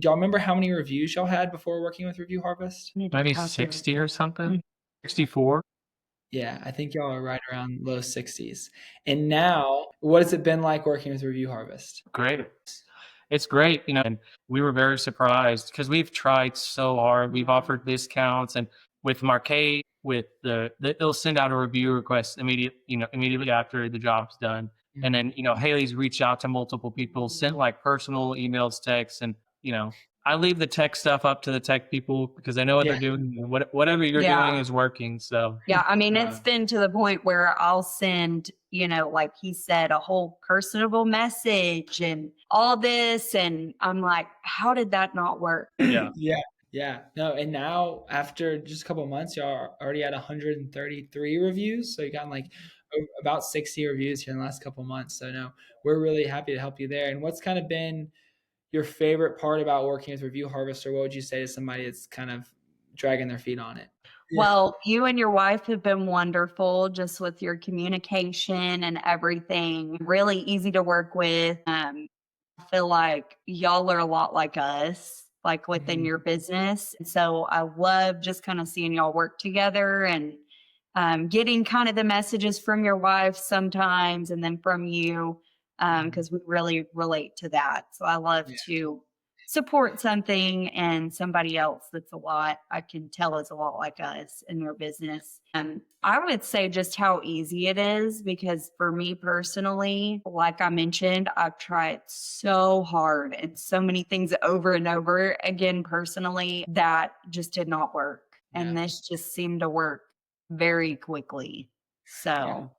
Do y'all remember how many reviews y'all had before working with Review Harvest? Maybe 60 or something. 64. Yeah, I think y'all are right around low 60s. And now, what has it been like working with Review Harvest? Great. It's great, and we were very surprised because we've tried so hard. We've offered discounts, and with Marquet, with they'll send out a review request immediately after the job's done. And Mhm. then, Haley's reached out to multiple people, sent like personal emails, texts, and I leave the tech stuff up to the tech people because I know what they're Yeah. doing. Whatever you're doing Yeah. is working. So Yeah, I mean, it's uh, been to the point where I'll send, like he said, a whole personable message and all this. And I'm like, how did that not work? yeah, Yeah. Yeah. No, and now after just a couple of months, y'all are already at 133 reviews. So you got like about 60 reviews here in the last couple of months. So no, we're really happy to help you there. And what's kind of been your favorite part about working with Review Harvest, or what would you say to somebody that's kind of dragging their feet on it? Yeah. Well, you and your wife have been wonderful just with your communication and everything. Really easy to work with. I feel like y'all are a lot like us, like within Mhm. your business. And so I love just kind of seeing y'all work together and getting kind of the messages from your wife sometimes and then from you, Mhm. because we really relate to that. So I love Yeah. to support something and somebody else that's I can tell is a lot like us in their business. I would say just how easy it is because for me personally, like I mentioned, I've tried so hard and so many things over and over again personally that just did not work. Yeah. And this just seemed to work very quickly. Yeah. So,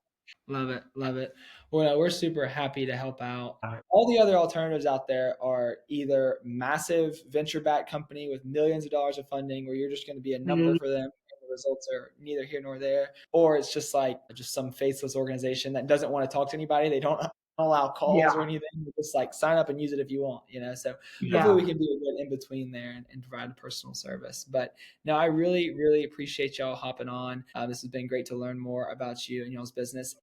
Love it. Love it. Well, no, we're super happy to help out. uh, All the other alternatives out there are either massive venture backed company with millions of dollars of funding where you're just going to be a number mm, for them and the results are neither here nor there, or it's just like just some faceless organization that doesn't want to talk to anybody. They don't allow calls or yeah, anything. They just like sign up and use it if you want. So hopefully yeah. we can be a good in between there and provide a personal service. But no, I really, really appreciate y'all hopping on. This has been great to learn more about you and y'all's business.